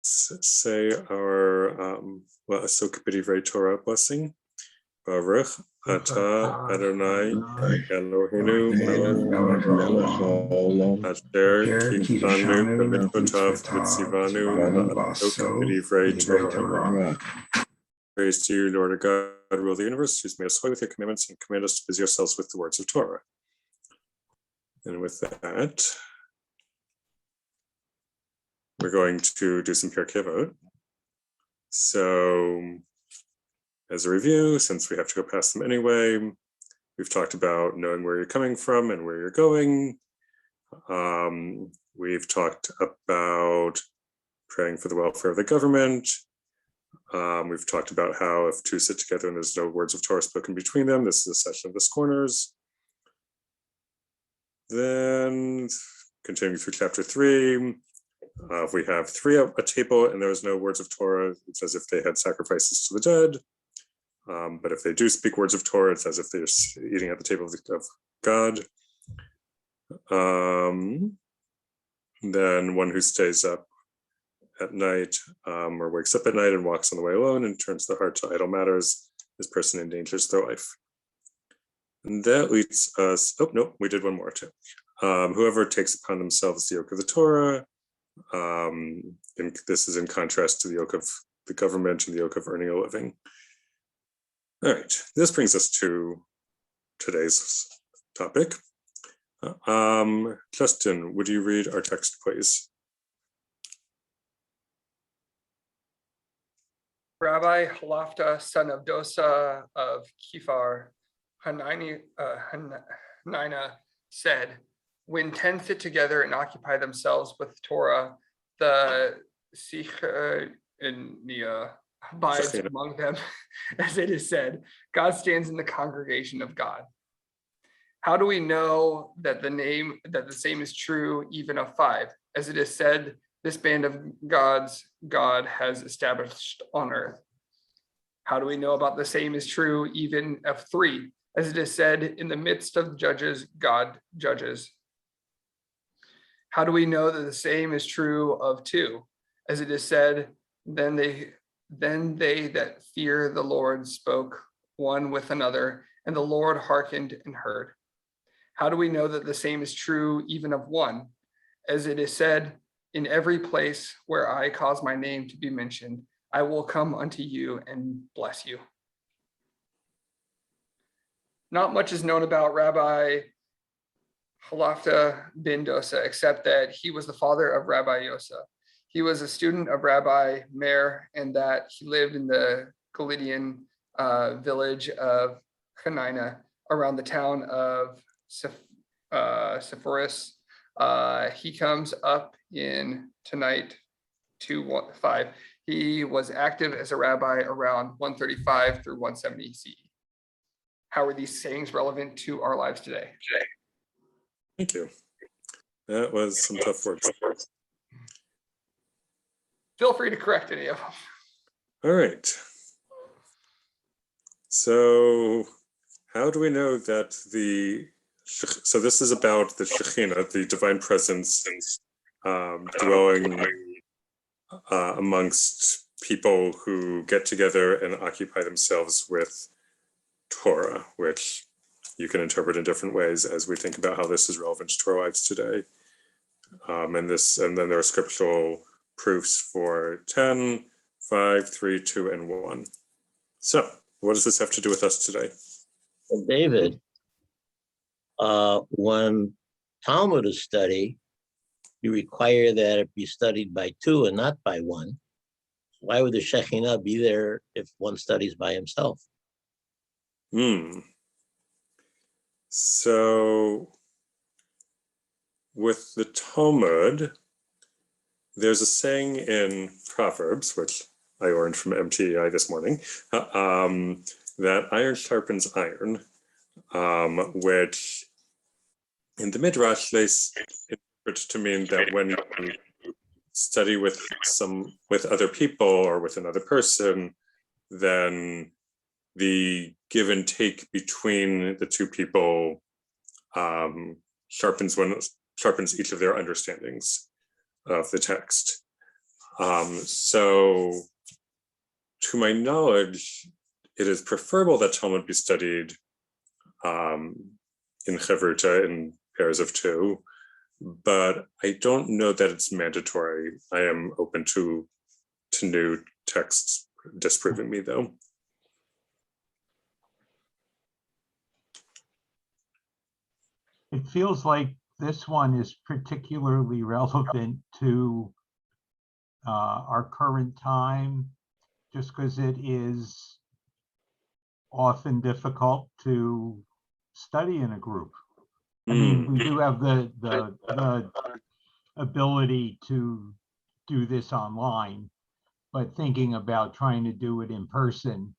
say our Asok B'divrei Torah blessing. Baruch Atah Adonai Eloheinu melech haolam asher kitanu b'mitzvotav v'tzivanu ha'asok b'divrei Torah. Praise to you, Lord God, rule of the universe, who's made us holy with your commandments and command us to busy ourselves with the words of Torah. And with that, we're going to do some Pirkei Avot. So, as a review, since we have to go past them anyway, we've talked about knowing where you're coming from and where you're going. We've talked about praying for the welfare of the government. We've talked about how if two sit together and there's no words of Torah spoken between them, this is a session of the scorners. Then, continuing through chapter 3, if we have three at a table and there's no words of Torah, it's as if they had sacrifices to the dead. But if they do speak words of Torah, it's as if they're eating at the table of God. Then one who stays up at night or wakes up at night and walks on the way alone and turns the heart to idle matters, this person endangers their life. And that leads us, oh no, we did one more too. Whoever takes upon themselves the yoke of the Torah, and this is in contrast to the yoke of the government and the yoke of earning a living. All right, this brings us to today's topic. Justin, would you read our text, please? Rabbi Halafta, son of Dosa of Kefar Hanina, said, when 10 sit together and occupy themselves with Torah, the Sichania abides among them, as it is said, God stands in the congregation of God. How do we know that the same is true even of 5? As it is said, this band of gods God has established on earth. How do we know about the same is true even of 3? As it is said, in the midst of judges, God judges. How do we know that the same is true of 2? As it is said, then they that fear the Lord spoke one with another, and the Lord hearkened and heard. How do we know that the same is true even of 1? As it is said, in every place where I cause my name to be mentioned, I will come unto you and bless you. Not much is known about Rabbi Halafta ben Dosa, except that he was the father of Rabbi Yosa. He was a student of Rabbi Meir, and that he lived in the Galilean village of Hanina around the town of Sepphoris. He comes up in tonight 2:5. He was active as a rabbi around 135 through 170 CE. How are these sayings relevant to our lives today? Thank you. That was some tough words. Feel free to correct any of them. All right. So how do we know that so this is about the Shekhinah, the divine presence, dwelling amongst people who get together and occupy themselves with Torah, which you can interpret in different ways as we think about how this is relevant to our lives today. And then there are scriptural proofs for 10, 5, 3, 2, and 1. So what does this have to do with us today? Well, David, when Talmud is studied, you require that it be studied by 2 and not by 1. Why would the Shekhinah be there if one studies by himself? So with the Talmud, there's a saying in Proverbs, which I learned from MTI this morning, that iron sharpens iron, which in the Midrash they interpret to mean that when you study with other people or with another person, then the give and take between the two people sharpens each of their understandings of the text. So to my knowledge, it is preferable that Talmud be studied in Chavruta in pairs of two, but I don't know that it's mandatory. I am open to new texts disproving me, though. It feels like this one is particularly relevant to our current time, just because it is often difficult to study in a group. I mean, we do have the ability to do this online, but thinking about trying to do it in person.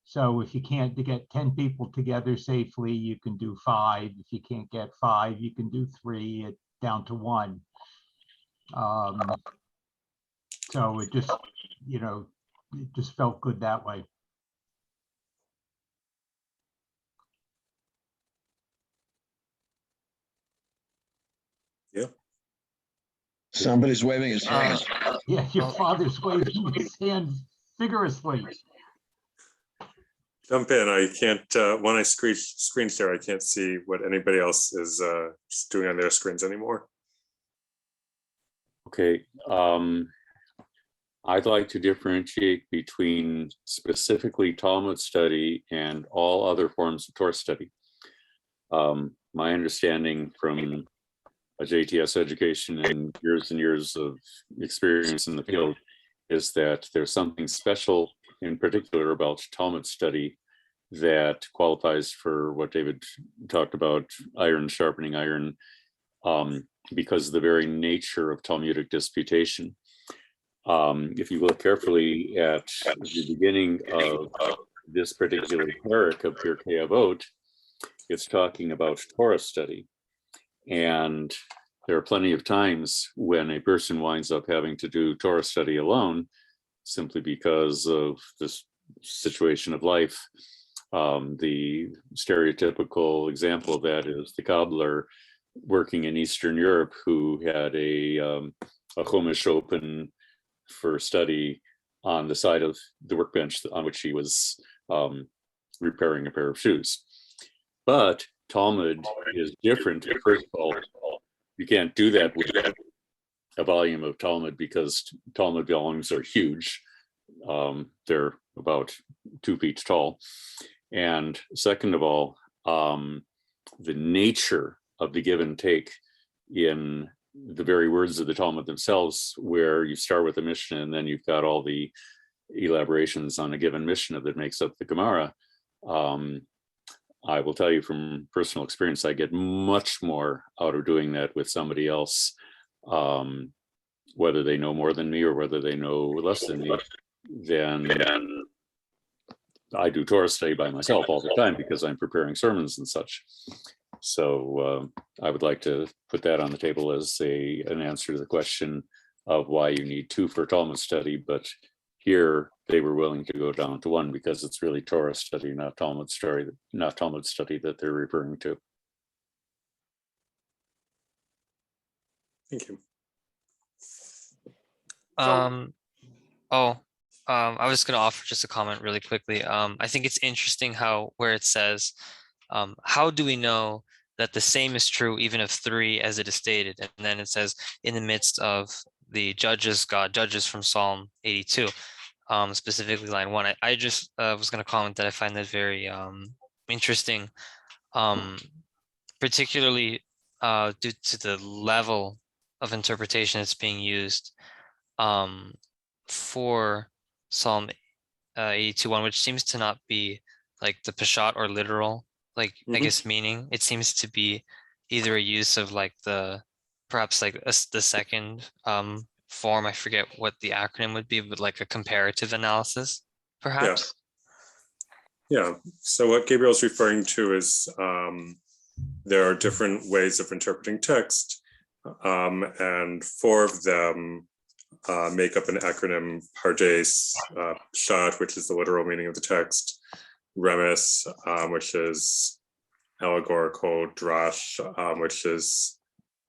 So if you can't get 10 people together safely, you can do 5. If you can't get 5, you can do 3, down to 1. So it just, it just felt good that way. Yeah. Somebody's waving his hand. Yeah, your father's waving his hand vigorously. Jump in. I can't, when I screen share, I can't see what anybody else is doing on their screens anymore. Okay. I'd like to differentiate between specifically Talmud study and all other forms of Torah study. My understanding from a JTS education and years of experience in the field is that there's something special in particular about Talmud study that qualifies for what David talked about, iron sharpening iron, because of the very nature of Talmudic disputation. If you look carefully at the beginning of this particular parak of Pirkei Avot, it's talking about Torah study. And there are plenty of times when a person winds up having to do Torah study alone, simply because of this situation of life. The stereotypical example of that is the cobbler working in Eastern Europe who had a Chumash open for study on the side of the workbench on which he was repairing a pair of shoes. But Talmud is different. First of all, you can't do that with a volume of Talmud because Talmud volumes are huge. They're about 2 feet tall. And second of all, the nature of the give and take in the very words of the Talmud themselves, where you start with a Mishnah and then you've got all the elaborations on a given Mishnah that makes up the Gemara. I will tell you from personal experience, I get much more out of doing that with somebody else, whether they know more than me or whether they know less than me, than I do Torah study by myself all the time because I'm preparing sermons and such. So I would like to put that on the table as an answer to the question of why you need 2 for Talmud study, but here they were willing to go down to 1 because it's really Torah study, not Talmud study that they're referring to. Thank you. So, I was going to offer just a comment really quickly. I think it's interesting where it says, how do we know that the same is true even of 3 as it is stated? And then it says in the midst of the judges, God judges from Psalm 82, specifically line 1. I just was going to comment that I find that very interesting, particularly due to the level of interpretation that's being used for Psalm 82:1, which seems to not be like the peshat or literal, like I guess meaning. It seems to be either a use of like perhaps like the second form. I forget what the acronym would be, but like a comparative analysis, perhaps. Yeah. So what Gabriel's referring to is there are different ways of interpreting text, and 4 of them make up an acronym: Pardes, Pshat, which is the literal meaning of the text; Remes, which is allegorical; Drash, which is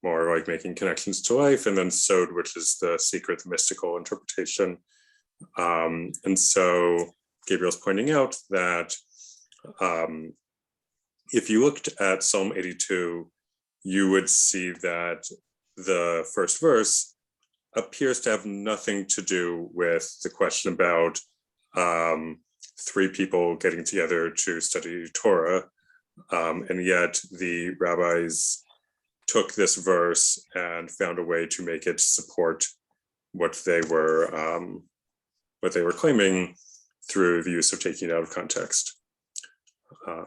more like making connections to life, and then Sod, which is the secret, the mystical interpretation. And so Gabriel's pointing out that if you looked at Psalm 82, you would see that the first verse appears to have nothing to do with the question about three people getting together to study Torah. And yet the rabbis took this verse and found a way to make it support what they were claiming through the use of taking it out of context.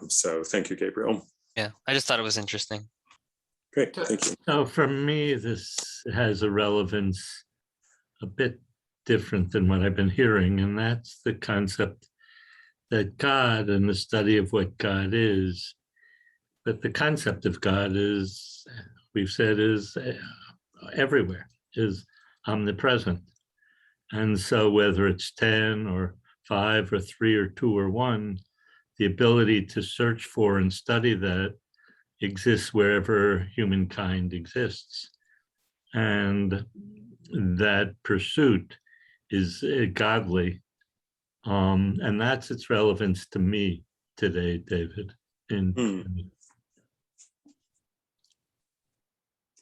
So thank you, Gabriel. Yeah, I just thought it was interesting. Great, thank you. So for me, this has a relevance a bit different than what I've been hearing, and that's the concept that God and the study of what God is, but the concept of God is, we've said, is everywhere, is omnipresent. And so whether it's 10 or 5 or 3 or 2 or 1, the ability to search for and study that exists wherever humankind exists. And that pursuit is godly. And that's its relevance to me today, David.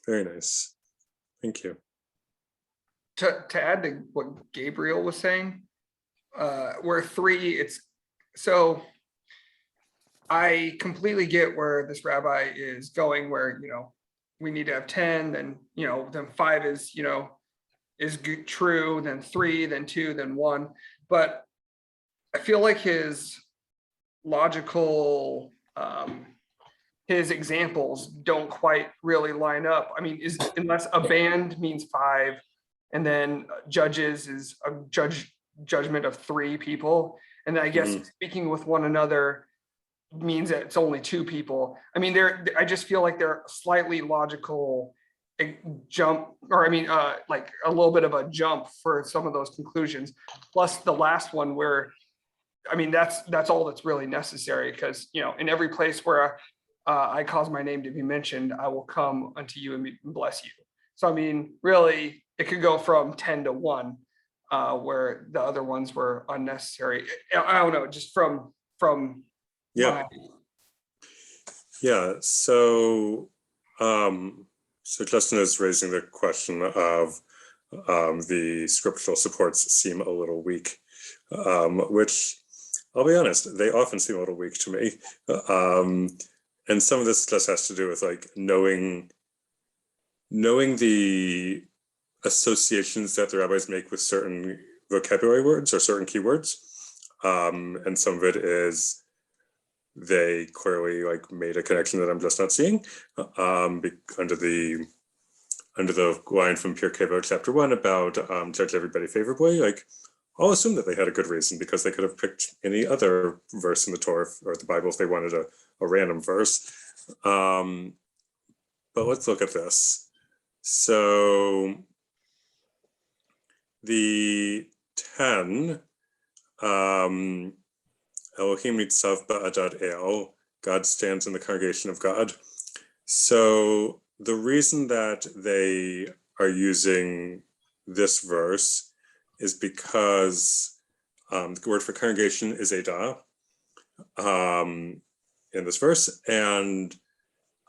Very nice. Thank you. To add to what Gabriel was saying, where 3, it's so I completely get where this rabbi is going, where, we need to have 10, then, then 5 is, is good, true, then 3, then 2, then 1. But I feel like his logical, his examples don't quite really line up. I mean, unless a band means 5, and then judges is a judgment of 3 people. And then I guess speaking with one another means that it's only 2 people. I mean, I just feel like they're slightly logical jump, or I mean, like a little bit of a jump for some of those conclusions. Plus the last one where, I mean, that's all that's really necessary, because, in every place where I cause my name to be mentioned, I will come unto you and bless you. So, I mean, really, it could go from 10 to 1, where the other ones were unnecessary. I don't know, just from Yeah. Yeah. So, so Justin is raising the question of the scriptural supports seem a little weak, which I'll be honest, they often seem a little weak to me. And some of this just has to do with like knowing the associations that the rabbis make with certain vocabulary words or certain keywords. And some of it is they clearly like made a connection that I'm just not seeing under the line from Pirkei Avot chapter 1 about judge everybody favorably. Like, I'll assume that they had a good reason, because they could have picked any other verse in the Torah or the Bible if they wanted a random verse. But let's look at this. So the 10, Elohim nitzav ba'adad el, God stands in the congregation of God. So the reason that they are using this verse is because the word for congregation is edah in this verse. And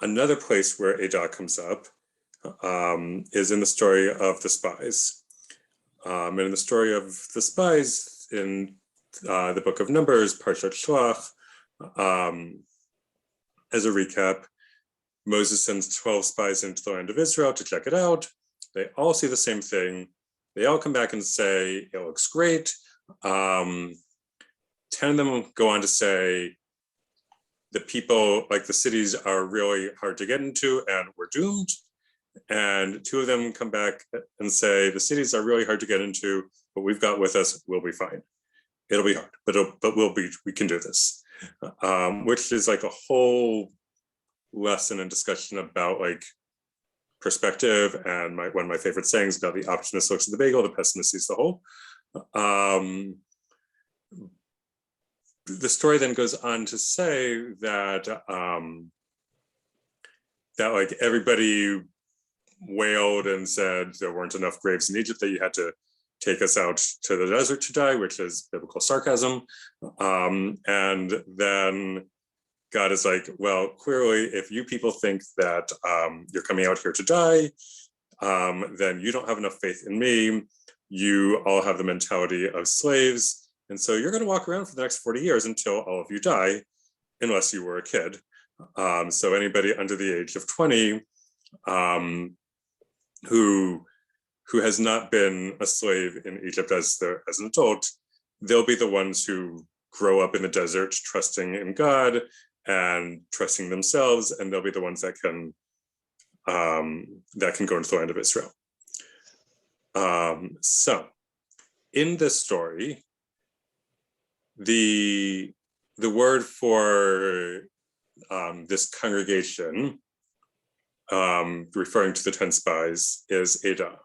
another place where edah comes up is in the story of the spies. And in the story of the spies in the book of Numbers, Parshat Shlach, as a recap, Moses sends 12 spies into the land of Israel to check it out. They all see the same thing. They all come back and say, it looks great. 10 of them go on to say, the people, like the cities are really hard to get into and we're doomed. And 2 of them come back and say, the cities are really hard to get into, but we've got with us, we'll be fine. It'll be hard, but we can do this. Which is like a whole lesson and discussion about like perspective, and one of my favorite sayings about the optimist looks at the bagel, the pessimist sees the whole. The story then goes on to say that that like everybody wailed and said there weren't enough graves in Egypt, that you had to take us out to the desert to die, which is biblical sarcasm. And then God is like, well, clearly, if you people think that you're coming out here to die, then you don't have enough faith in me. You all have the mentality of slaves. And so you're going to walk around for the next 40 years until all of you die, unless you were a kid. So anybody under the age of 20 who has not been a slave in Egypt as an adult, they'll be the ones who grow up in the desert, trusting in God and trusting themselves, and they'll be the ones that can go into the land of Israel. So in this story, the word for this congregation, referring to the 10 spies, is Ada.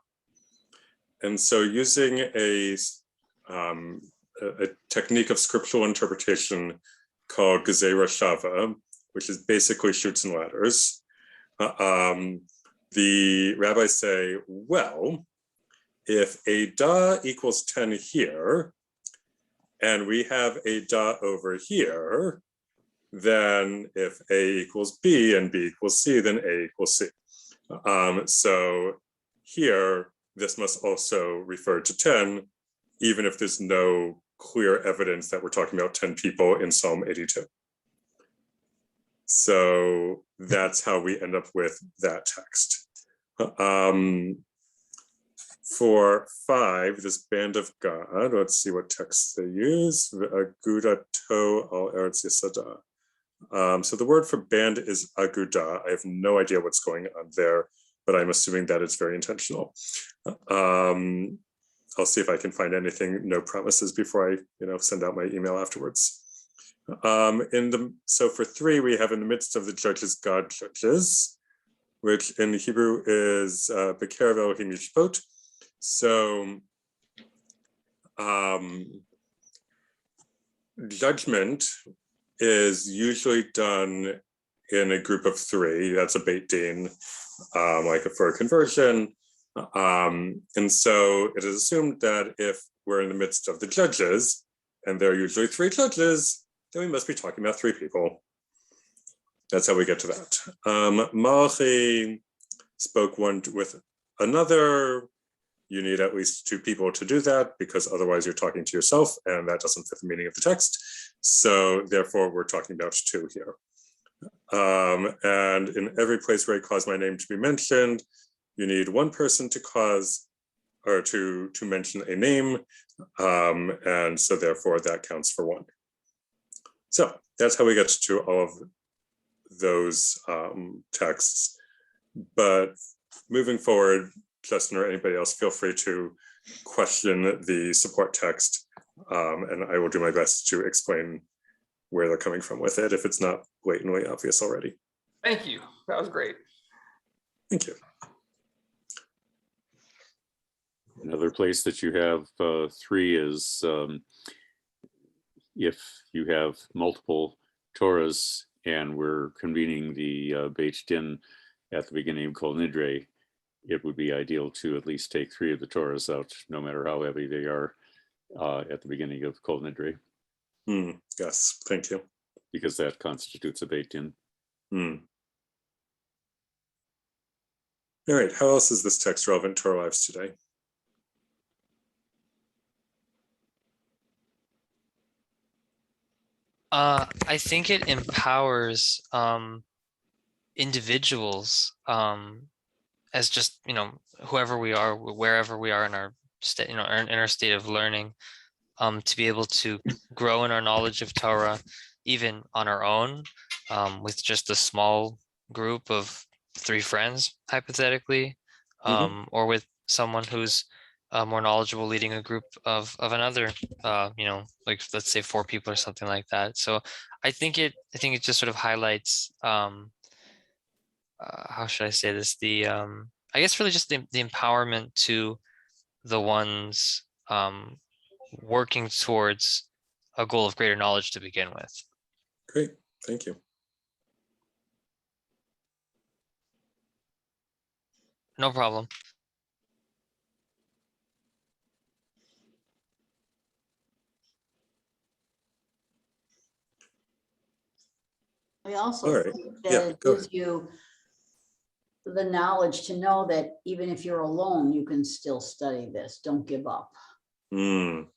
And so using a technique of scriptural interpretation called Gezerah Shava, which is basically chutes and ladders, the rabbis say, well, if Ada equals 10 here, and we have Ada over here, then if A equals B and B equals C, then A equals C. So here, this must also refer to 10, even if there's no clear evidence that we're talking about 10 people in Psalm 82. So that's how we end up with that text. For 5, this band of God, let's see what text they use. Aguda to al eretz yisada. So the word for band is aguda. I have no idea what's going on there, but I'm assuming that it's very intentional. I'll see if I can find anything, no promises, before I send out my email afterwards. So for 3, we have in the midst of the judges, God judges, which in Hebrew is Bekerev Elohim Yishpot. So judgment is usually done in a group of 3. That's a Beit Din, like for a conversion. And so it is assumed that if we're in the midst of the judges, and there are usually 3 judges, then we must be talking about 3 people. That's how we get to that. Malachi spoke one with another. You need at least 2 people to do that, because otherwise you're talking to yourself, and that doesn't fit the meaning of the text. So therefore, we're talking about 2 here. And in every place where I cause my name to be mentioned, you need 1 person to cause or to mention a name. And so therefore, that counts for 1. So that's how we get to all of those texts. But moving forward, Justin or anybody else, feel free to question the support text, and I will do my best to explain where they're coming from with it if it's not blatantly obvious already. Thank you. That was great. Thank you. Another place that you have 3 is if you have multiple Torahs and we're convening the Beit Din at the beginning of Kol Nidre, it would be ideal to at least take 3 of the Torahs out, no matter how heavy they are, at the beginning of Kol Nidre. Yes, thank you. Because that constitutes a Beit Din. All right, how else is this text relevant to our lives today? I think it empowers individuals as just whoever we are, wherever we are in our state, in our state of learning, to be able to grow in our knowledge of Torah, even on our own, with just a small group of 3 friends, hypothetically, or with someone who's more knowledgeable leading a group of another, like let's say 4 people or something like that. So I think it just sort of highlights, how should I say this? I guess really just the empowerment to the ones working towards a goal of greater knowledge to begin with. Great, thank you. no problem. I also All right. think Yeah, that it go gives you the knowledge to know that even if you're alone, you can still study this. Don't give up. Mm,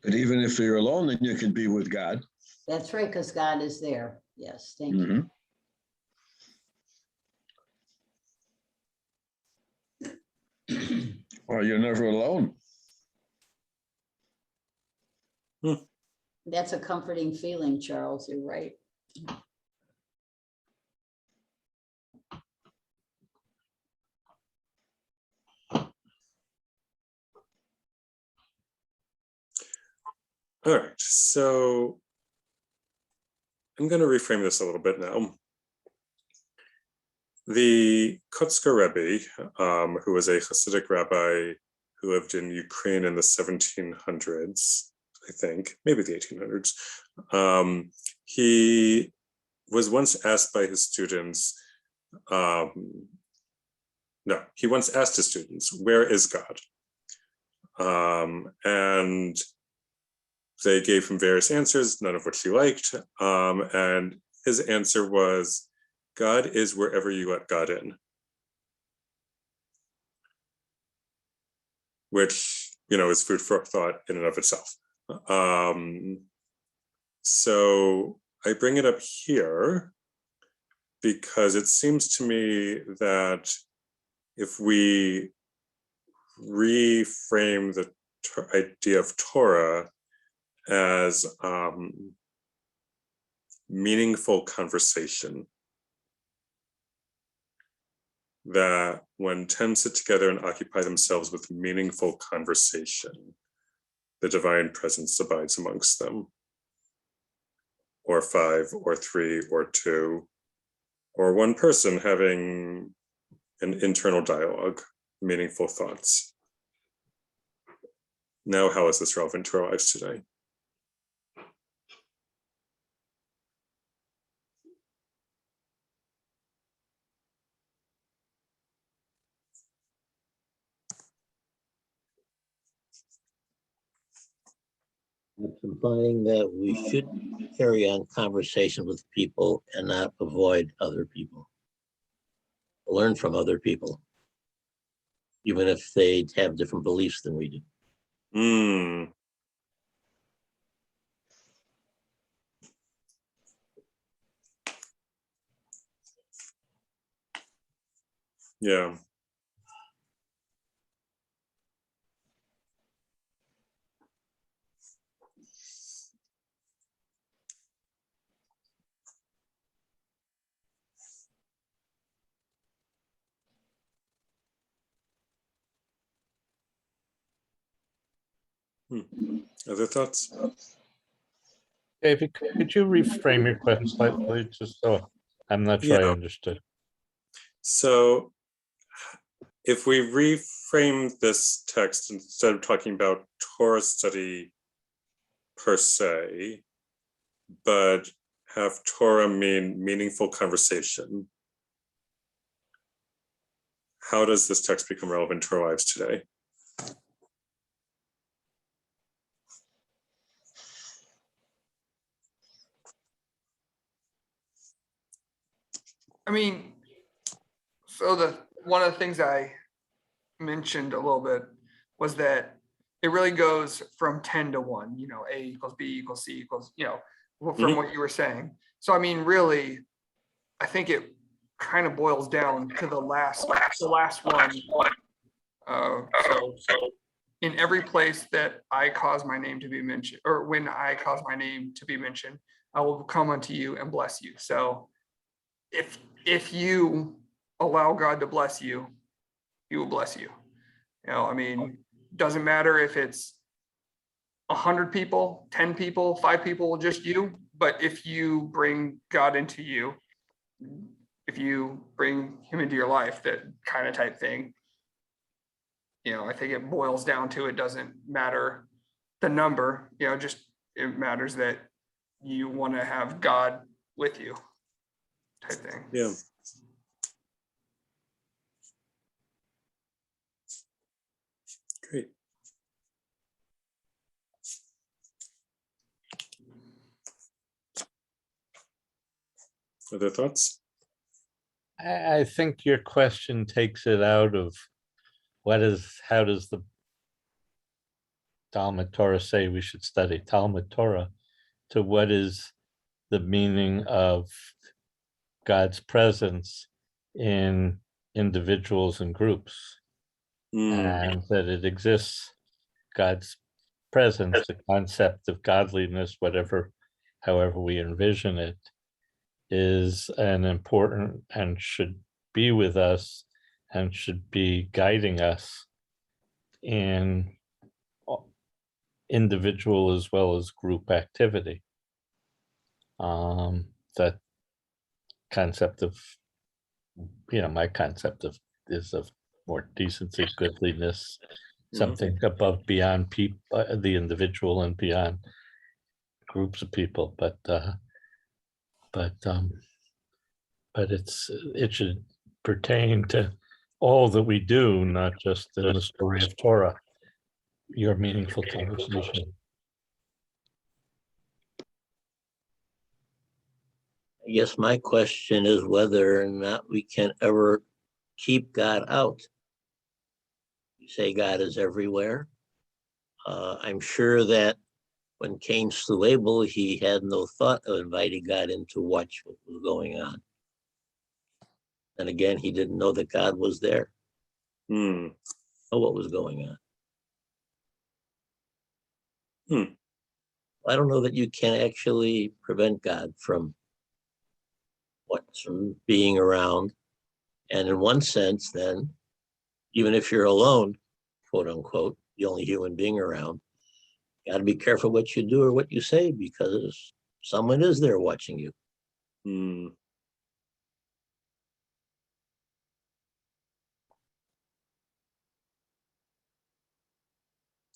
But even if you're alone, then you can be with God. That's right, because God is there. Yes, thank you. Mhm. Well, you're never alone. That's a comforting feeling, Charles. You're right. all right. So I'm going to reframe this a little bit now. The Kotzker Rebbe, who was a Hasidic rabbi who lived in Ukraine in the 1700s, I think, maybe the 1800s, he was once asked by his students, he once asked his students, where is God? And they gave him various answers, none of which he liked. And his answer was, God is wherever you let God in. Which, is food for thought in and of itself. So I bring it up here because it seems to me that if we reframe the idea of Torah as meaningful conversation, that when 10 sit together and occupy themselves with meaningful conversation, the divine presence abides amongst them. Or 5, or 3, or 2, or one person having an internal dialogue, meaningful thoughts. Now, how is this relevant to our lives today? It's implying that we should carry on conversation with people and not avoid other people. Learn from other people, even if they have different beliefs than we do. Yeah. Other thoughts? David, could you reframe your question slightly, just so I'm not sure I understood? So if we reframe this text, instead of talking about Torah study per se, but have Torah mean meaningful conversation, how does this text become relevant to our lives today? I mean, so one of the things I mentioned a little bit was that it really goes from 10 to 1, A equals B equals C equals, from what you were saying. So, I mean, really, I think it kind of boils down to the last one. So in every place that I cause my name to be mentioned, or when I cause my name to be mentioned, I will come unto you and bless you. So if you allow God to bless you, he will bless you. I mean, doesn't matter if it's 100 people, 10 people, 5 people, just you. But if you bring God into you, if you bring him into your life, that kind of type thing, I think it boils down to, it doesn't matter the number, just it matters that you want to have God with you type thing. Yeah. Great. Other thoughts? I think your question takes it out of how does the Talmud Torah say we should study Talmud Torah, to what is the meaning of God's presence in individuals and groups, and that it exists, God's presence, the concept of godliness, however we envision it, is an important and should be with us and should be guiding us in individual as well as group activity. That concept of, my concept of is of more decency, goodliness, something above, beyond people, the individual and beyond groups of people. But it should pertain to all that we do, not just in the story of Torah. Your meaningful conversation. I guess my question is whether or not we can ever keep God out. You say God is everywhere. I'm sure that when Cain slew Abel, he had no thought of inviting God in to watch what was going on. And again, he didn't know that God was there. Know what was going on. I don't know that you can actually prevent God from being around. And in one sense, then, even if you're alone, quote unquote, the only human being around, you got to be careful what you do or what you say, because someone is there watching you.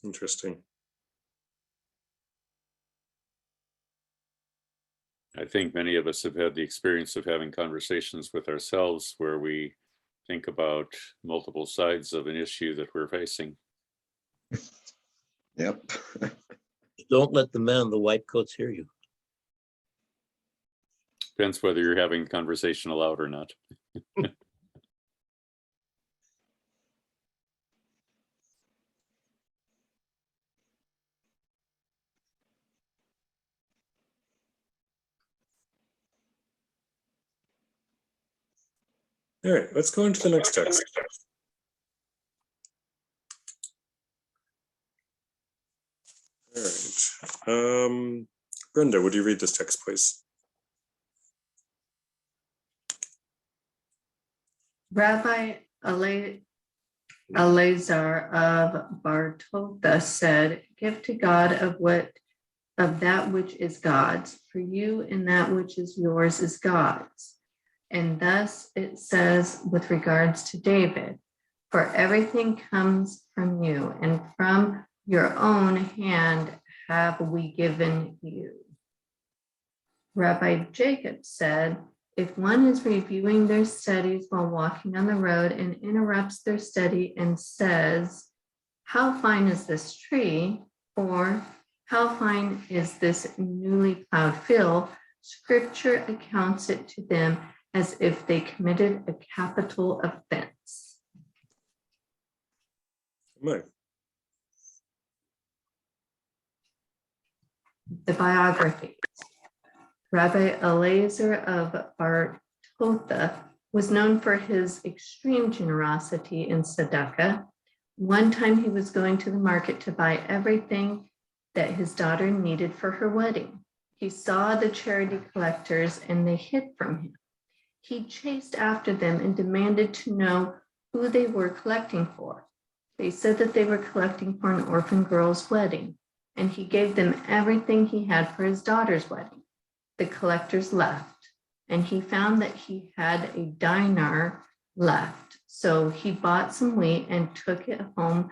Interesting. I think many of us have had the experience of having conversations with ourselves where we think about multiple sides of an issue that we're facing. Yep. Don't let the men in the white coats hear you. Depends whether you're having a conversation aloud or not. All right, let's go into the next text. All right. Brenda, would you read this text, please? Rabbi Eleazar of Bartolda said, "Give to God of that which is God's, for you and that which is yours is God's." And thus it says with regards to David, "For everything comes from you, and from your own hand have we given you." Rabbi Jacob said, "If one is reviewing their studies while walking on the road and interrupts their study and says, 'How fine is this tree?' or 'How fine is this newly plowed field?' Scripture accounts it to them as if they committed a capital offense." Right. The biographies. Rabbi Eleazar of Bartolda was known for his extreme generosity in tzedakah. One time he was going to the market to buy everything that his daughter needed for her wedding. He saw the charity collectors and they hid from him. He chased after them and demanded to know who they were collecting for. They said that they were collecting for an orphan girl's wedding, and he gave them everything he had for his daughter's wedding. The collectors left, and he found that he had a dinar left. So he bought some wheat and took it home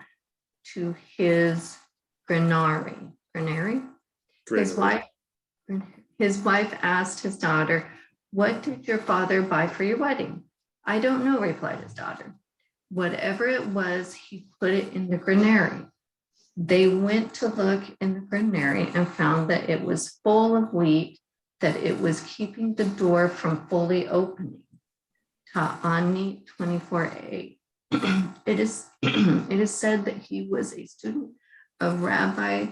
to his granary. His wife, His wife asked his daughter, "What did your father buy for your wedding?" "I don't know," replied his daughter. "Whatever it was, he put it in the granary." They went to look in the granary and found that it was full of wheat, that it was keeping the door from fully opening. Ta'ani 24a. It is said that he was a student of Rabbi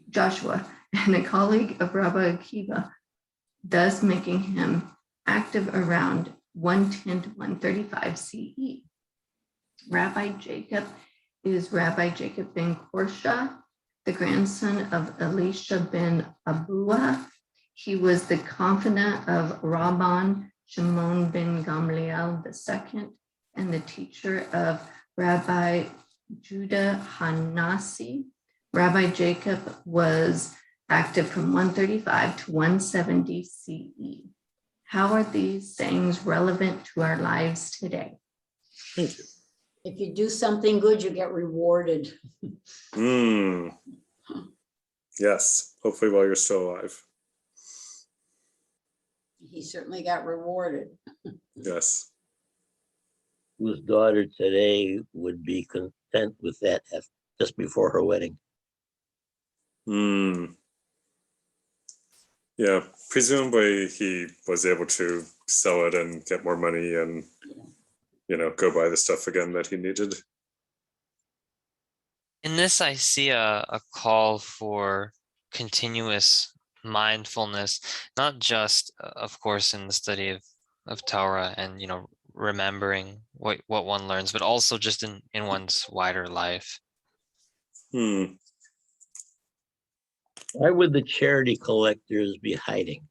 Joshua and a colleague of Rabbi Akiva, thus making him active around 110 to 135 CE. Rabbi Jacob is Rabbi Jacob ben Korsha, the grandson of Elisha ben Abua. He was the confidant of Rabban Shimon ben Gamliel II and the teacher of Rabbi Judah Hanasi. Rabbi Jacob was active from 135 to 170 CE. How are these sayings relevant to our lives today? Thank you. If you do something good, you get rewarded. Yes, hopefully while you're still alive. He certainly got rewarded. Yes. Whose daughter today would be content with that just before her wedding? Yeah, presumably he was able to sell it and get more money and, go buy the stuff again that he needed. In this, I see a call for continuous mindfulness, not just, of course, in the study of Torah and, remembering what one learns, but also just in one's wider life. Why would the charity collectors be hiding?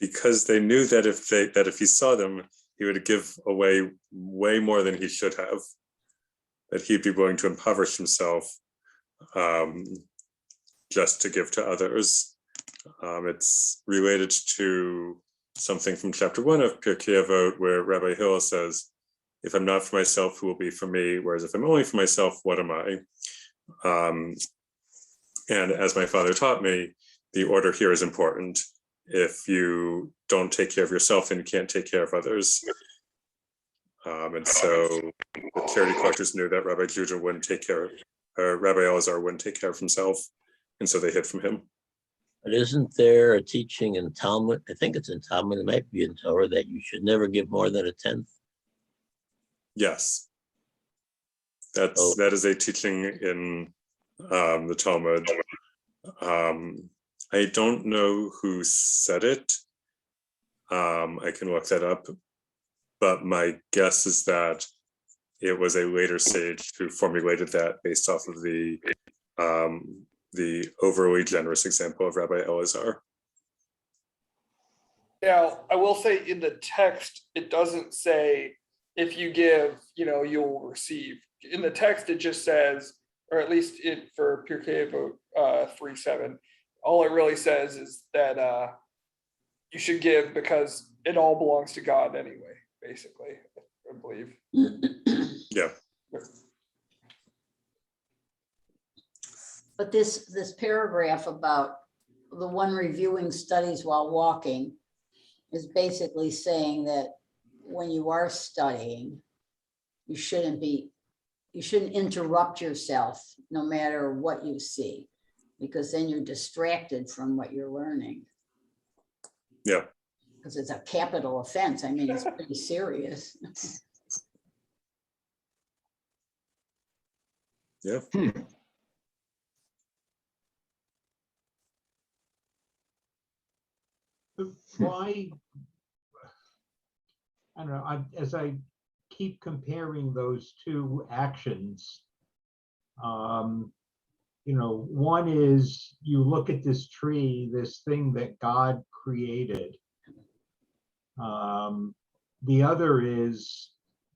Because they knew that if he saw them, he would give away way more than he should have. That he'd be willing to impoverish himself just to give to others. It's related to something from chapter 1 of Pirkei Avot, where Rabbi Hill says, "If I'm not for myself, who will be for me? Whereas if I'm only for myself, what am I?" And as my father taught me, the order here is important. If you don't take care of yourself, then you can't take care of others. And so the charity collectors knew that Rabbi Judah wouldn't take care, or Rabbi Elazar wouldn't take care of himself, and so they hid from him. But isn't there a teaching in Talmud? I think it's in Talmud, it might be in Torah, that you should never give more than a tenth. Yes, that is a teaching in the Talmud. I don't know who said it. I can look that up, but my guess is that it was a later sage who formulated that based off of the overly generous example of Rabbi Elazar. Now, I will say in the text, it doesn't say if you give, you'll receive. In the text, it just says, or at least for Pirkei Avot 3:7, all it really says is that you should give because it all belongs to God anyway, basically, I believe. Yeah. But this paragraph about the one reviewing studies while walking is basically saying that when you are studying, you shouldn't interrupt yourself no matter what you see, because then you're distracted from what you're learning. Yeah. Because it's a capital offense. I mean, it's pretty serious. Yeah. Why, I don't know, as I keep comparing those two actions, one is you look at this tree, this thing that God created. The other is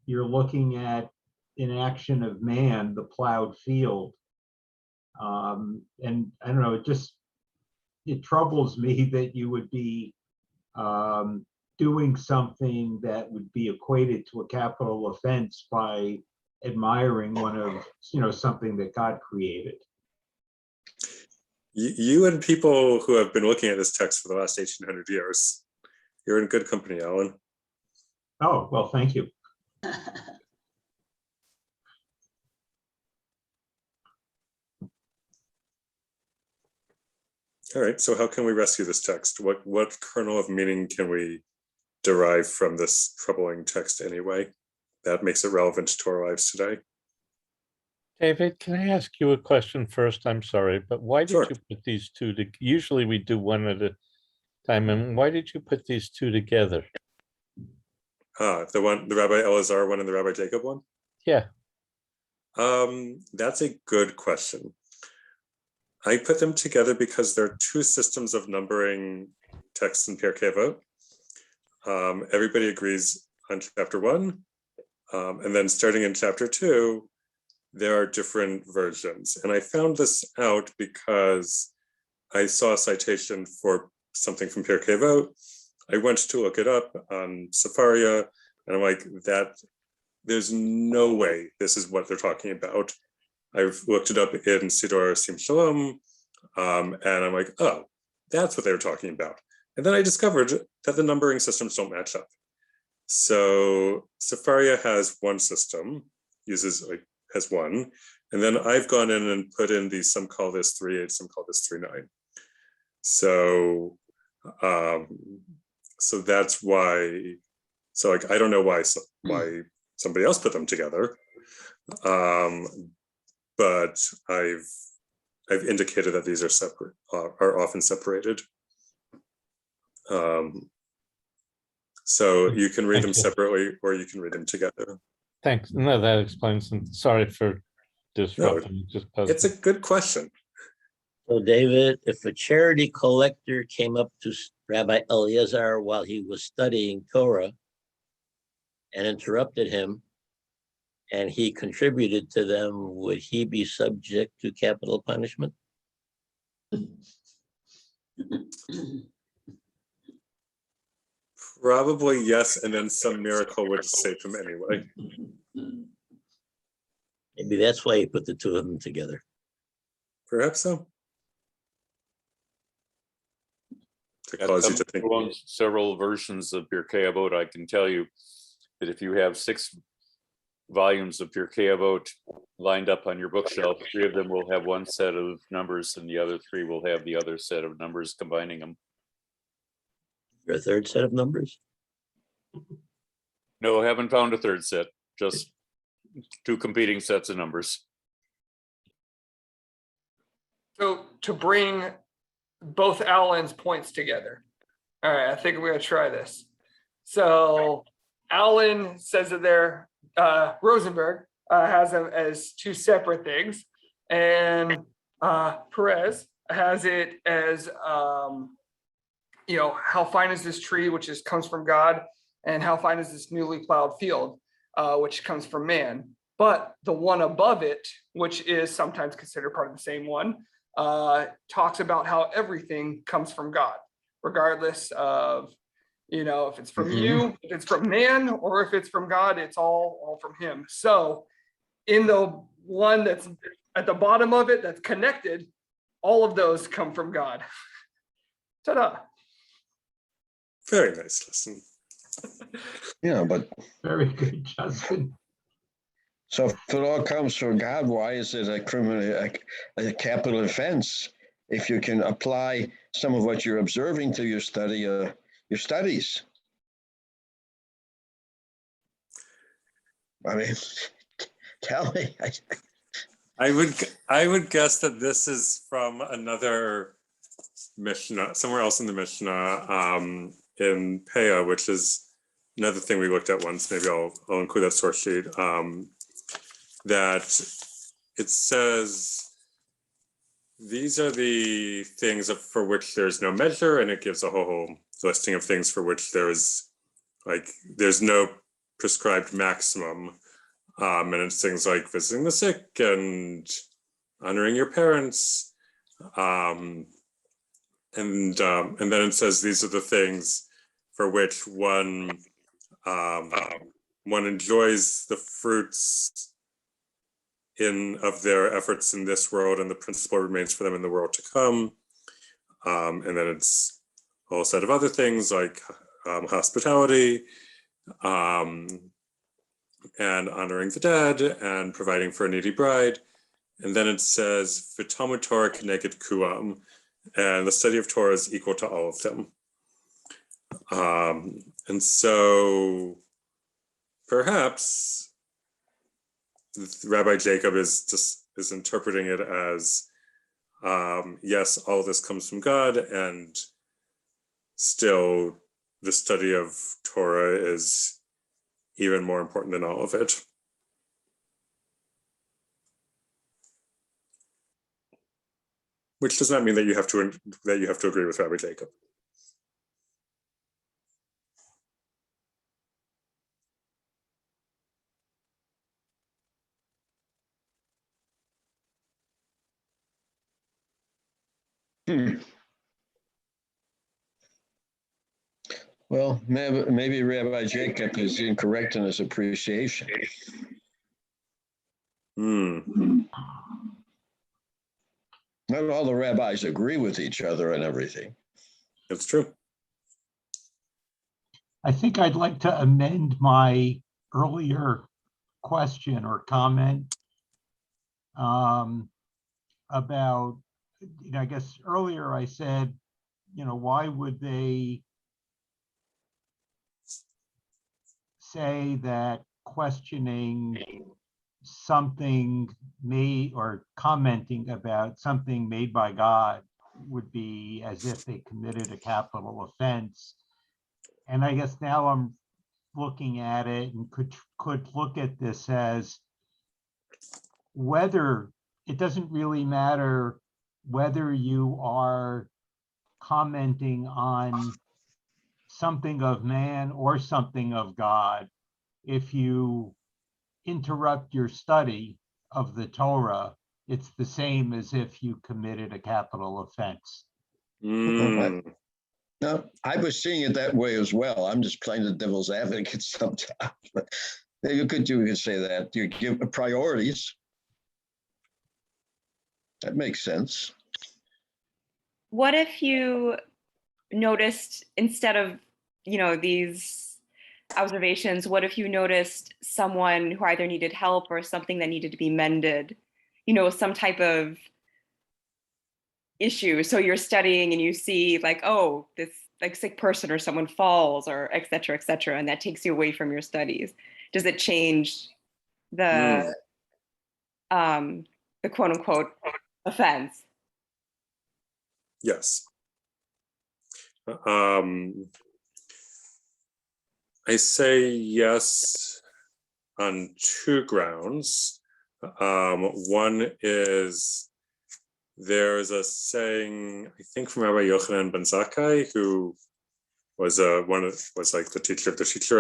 you're looking at an action of man, the plowed field. And I don't know, it troubles me that you would be doing something that would be equated to a capital offense by admiring one of, something that God created. You and people who have been looking at this text for the last 1800 years. You're in good company, Alan. Oh, well, thank you. All right, so how can we rescue this text? What kernel of meaning can we derive from this troubling text anyway that makes it relevant to our lives today? David, can I ask you a question first? I'm sorry, but why did Sure. you put these two to, usually we do one at a time, and why did you put these two together? The Rabbi Elazar one and the Rabbi Jacob one? Yeah. That's a good question. I put them together because there are two systems of numbering texts in Pirkei Avot. Everybody agrees on chapter 1, and then starting in chapter 2, there are different versions. And I found this out because I saw a citation for something from Pirkei Avot. I went to look it up on Sefaria, and I'm like, there's no way this is what they're talking about. I've looked it up in Sidor Sim Shalom, and I'm like, oh, that's what they were talking about. And then I discovered that the numbering systems don't match up. So Sefaria has one system, has one, and then I've gone in and put in these, some call this 3.8, some call this 3.9. So, so that's why. So like, I don't know why somebody else put them together, but I've indicated that these are separate, are often separated. So you can read them separately, or you can read them together. Thanks. No, that explains. And sorry for disrupting. It's a good question. So David, if a charity collector came up to Rabbi Eliezer while he was studying Torah and interrupted him, and he contributed to them, would he be subject to capital punishment? Probably yes, and then some miracle would save him anyway. Maybe that's why he put the two of them together. Perhaps so. To cause you to think. Several versions of Pirkei Avot, I can tell you that if you have 6 volumes of Pirkei Avot lined up on your bookshelf, 3 of them will have one set of numbers and the other 3 will have the other set of numbers combining them. A third set of numbers? No, I haven't found a third set, just 2 competing sets of numbers. So to bring both Alan's points together. All right, I think we're gonna try this. So Alan says that there, Rosenberg has them as 2 separate things, and Perez has it as, how fine is this tree, which comes from God, and how fine is this newly plowed field, which comes from man. But the one above it, which is sometimes considered part of the same one, talks about how everything comes from God, regardless of, if it's from you, if it's from man, or if it's from God, it's all from him. So in the one that's at the bottom of it, that's connected, all of those come from God. Ta-da. Very nice lesson. Yeah, but Very good, Justin. so if it all comes from God, why is it a criminal, a capital offense? If you can apply some of what you're observing to your studies. I mean, tell me. I would guess that this is from another Mishnah, somewhere else in the Mishnah, in Peah, which is another thing we looked at once. Maybe I'll include that source sheet. That it says these are the things for which there's no measure, and it gives a whole listing of things for which there's no prescribed maximum. And it's things like visiting the sick and honoring your parents. And then it says these are the things for which one enjoys the fruits of their efforts in this world, and the principle remains for them in the world to come. And then it's a whole set of other things like hospitality, and honoring the dead, and providing for a needy bride. And then it says, V'talmud Torah k'neged kulam, and the study of Torah is equal to all of them. And so perhaps Rabbi Jacob is interpreting it as, yes, all this comes from God, and still the study of Torah is even more important than all of it. Which does not mean that you have to agree with Rabbi Jacob. Well, maybe Rabbi Jacob is incorrect in his appreciation. Not all the rabbis agree with each other and everything. That's true. I think I'd like to amend my earlier question or comment about, I guess earlier I said, why would they say that questioning something made or commenting about something made by God would be as if they committed a capital offense? And I guess now I'm looking at it and could look at this as whether it doesn't really matter whether you are commenting on something of man or something of God. If you interrupt your study of the Torah, it's the same as if you committed a capital offense. No, I was seeing it that way as well. I'm just playing the devil's advocate sometimes. But you could say that. You give priorities. That makes sense. What if you noticed, instead of, these observations, what if you noticed someone who either needed help or something that needed to be mended, some type of issue? So you're studying and you see like, oh, this like sick person or someone falls or et cetera, and that takes you away from your studies. Does it change the quote unquote offense? Yes. I say yes on two grounds. One is there's a saying, I think from Rabbi Yochanan ben Zakkai, who was like the teacher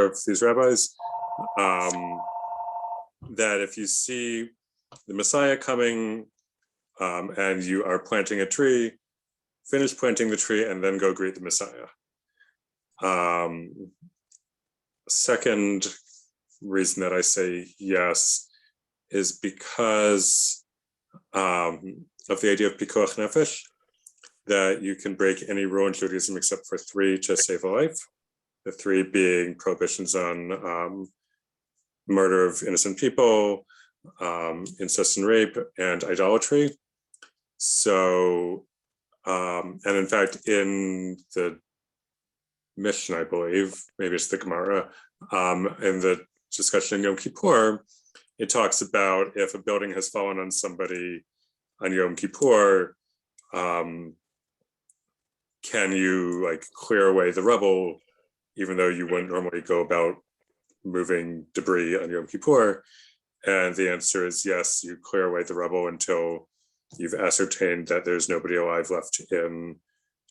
of these rabbis, that if you see the Messiah coming and you are planting a tree, finish planting the tree and then go greet the Messiah. Second reason that I say yes is because of the idea of pikuach nefesh, that you can break any rule in Judaism except for three to save a life. The three being prohibitions on murder of innocent people, incest and rape, and idolatry. So, and in fact, in the Mishnah, I believe, maybe it's the Gemara, in the discussion in Yom Kippur, it talks about if a building has fallen on somebody on Yom Kippur, can you like clear away the rubble, even though you wouldn't normally go about moving debris on Yom Kippur? And the answer is yes, you clear away the rubble until you've ascertained that there's nobody alive left in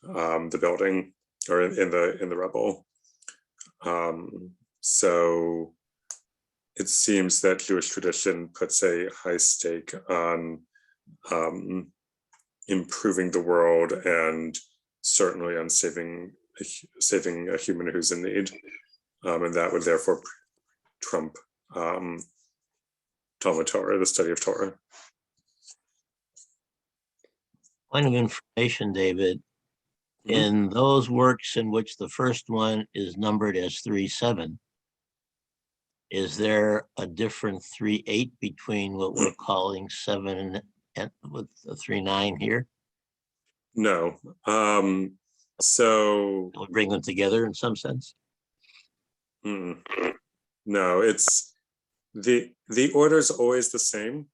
the building or in the rubble. So it seems that Jewish tradition puts a high stake on improving the world and certainly on saving a human who's in need, and that would therefore trump Talmud Torah, the study of Torah. Point of information, David. Mhm. In those works in which the first one is numbered as 3:7, is there a different 3:8 between what we're calling 7 and with the 3:9 here? No. So We'll bring them together in some sense. no, it's the order is always the same.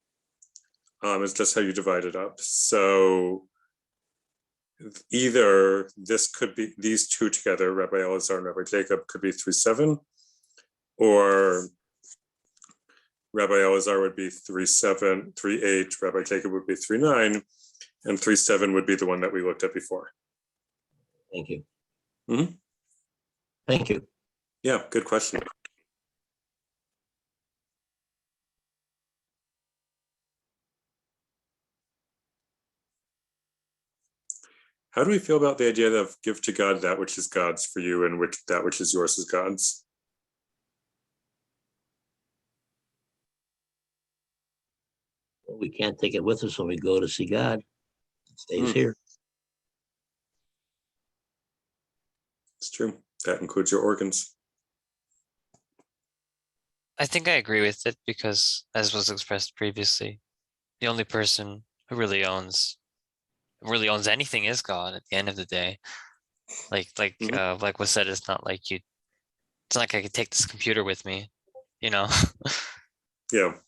It's just how you divide it up. So either this could be these two together, Rabbi Elazar and Rabbi Jacob, could be 3:7, or Rabbi Elazar would be 3:7, 3:8, Rabbi Jacob would be 3:9, and 3:7 would be the one that we looked at before. Thank you. Mhm. Thank you. Yeah, good question. How do we feel about the idea of give to God that which is God's for you and that which is yours is God's? We can't take it with us when we go to see God. It stays here. It's true. That includes your organs. I think I agree with it because, as was expressed previously, the only person who really owns anything is God at the end of the day. Like was said, it's not like I could take this computer with me, you know. Yeah.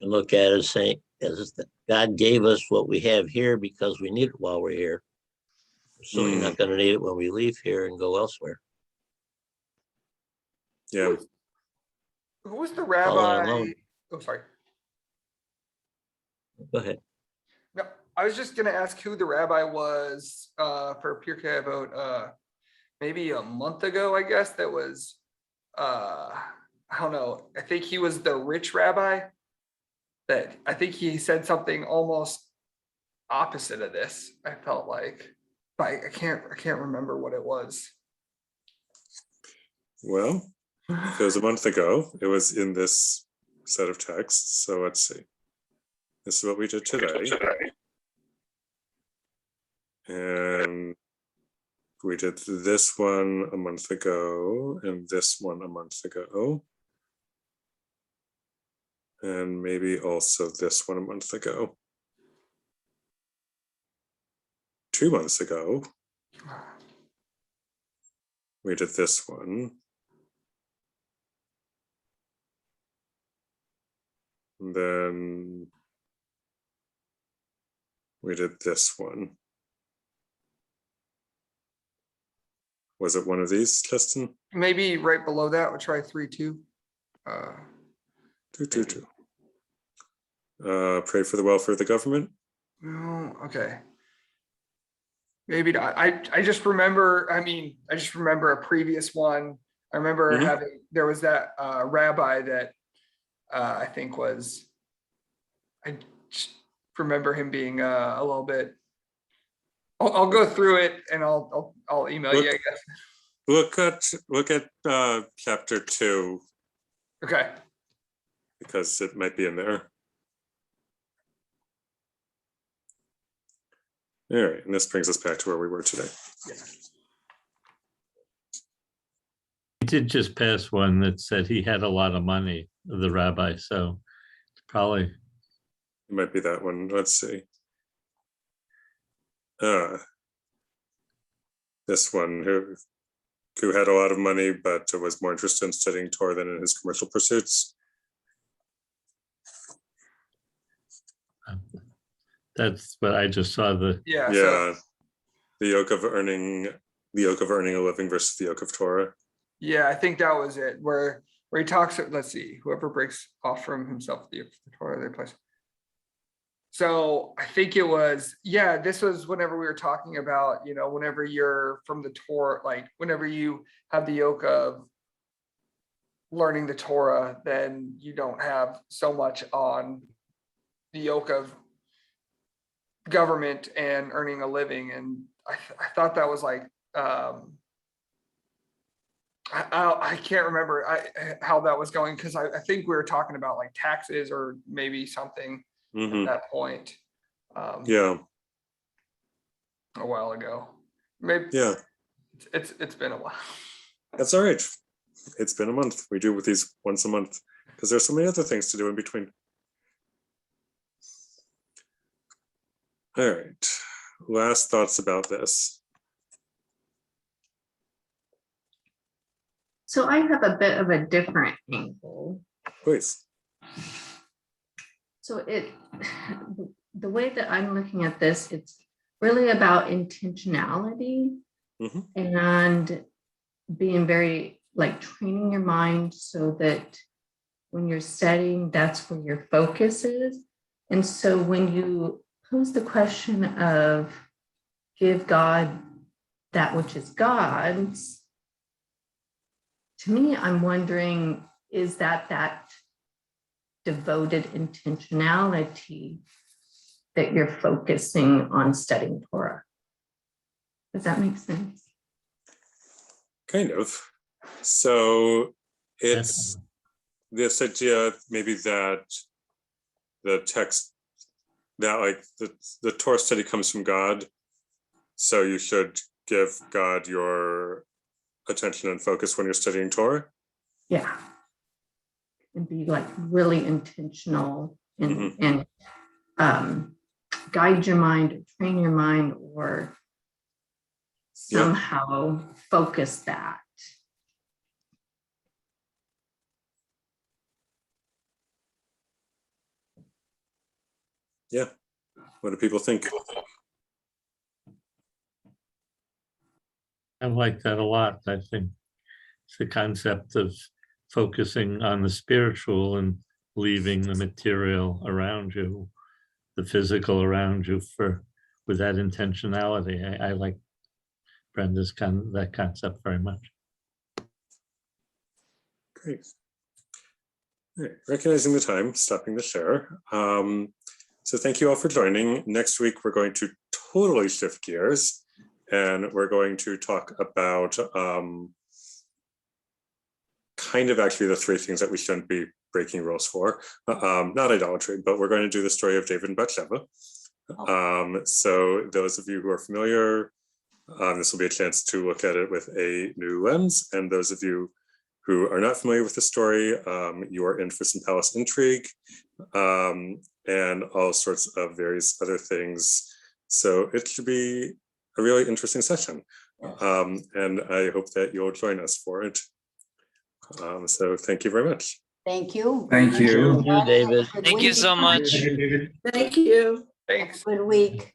And look at it saying, as God gave us what we have here because we need it while we're here. So you're not going to need it when we leave here and go elsewhere. Yeah. Who was the All rabbi? alone. Oh, sorry. Go ahead. No, I was just gonna ask who the rabbi was for Pirkei Avot maybe a month ago, I guess. That was I don't know. I think he was the rich rabbi. That I think he said something almost opposite of this. I felt like, but I can't remember what it was. Well, if it was a month ago, it was in this set of texts. So let's see. This is what we did today. And we did this one a month ago and this one a month ago. And maybe also this one a month ago. 2 months ago, we did this one. And then we did this one. Was it one of these, Justin? Maybe right below that, we'll try 3-2. 222. Pray for the welfare of the government. No, okay. Maybe not. I just remember, I just remember a previous one. I remember there was that rabbi that I think was, I just remember him being a little bit, I'll go through it and I'll email you, I guess. Look at chapter 2. Okay. Because it might be in there. All right, and this brings us back to where we were today. Yeah. He did just pass one that said he had a lot of money, the rabbi, so probably. It might be that one. Let's see. This one who had a lot of money but was more interested in studying Torah than in his commercial pursuits. That's what I just saw. So, the yoke of earning a living versus the yoke of Torah. Yeah, I think that was it. Where he talks. Let's see. Whoever breaks off from himself the Torah, their place. So I think it was. Yeah, this was whenever we were talking about. Whenever you're from the Torah, like whenever you have the yoke of learning the Torah, then you don't have so much on the yoke of government and earning a living. And I thought that was like, I can't remember how that was going, because I think we were talking about like taxes or maybe something at that point. Yeah. A while ago. Maybe. Yeah. It's been a while. That's all right. It's been a month. We do with these once a month because there's so many other things to do in between. All right. Last thoughts about this. So I have a bit of a different angle. Please. So the way that I'm looking at this, it's really about intentionality and being very like training your mind so that when you're studying, that's where your focus is. And so when you pose the question of give God that which is God's, to me, I'm wondering, is that devoted intentionality that you're focusing on studying Torah? Does that make sense? Kind of. So it's this idea maybe that the text, that like the Torah study comes from God, so you should give God your attention and focus when you're studying Torah. Yeah. And be like really intentional and guide your mind or train your mind or somehow focus that. Yeah. What do people think? I like that a lot. I think it's the concept of focusing on the spiritual and leaving the material around you, the physical around you with that intentionality. I like Brenda's that concept very much. Great. All right. Recognizing the time, stopping the share. So thank you all for joining. Next week, we're going to totally shift gears and we're going to talk about kind of actually the three things that we shouldn't be breaking rules for. Not idolatry, but we're going to do the story of David and Bachchamba. So those of you who are familiar, this will be a chance to look at it with a new lens. And those of you who are not familiar with the story, you are in for some palace intrigue and all sorts of various other things. So it should be a really interesting session. And I hope that you'll join us for it. So thank you very much. Thank you. Thank you. Thank you, David. Thank you so much. Thank you. Thanks. Good week.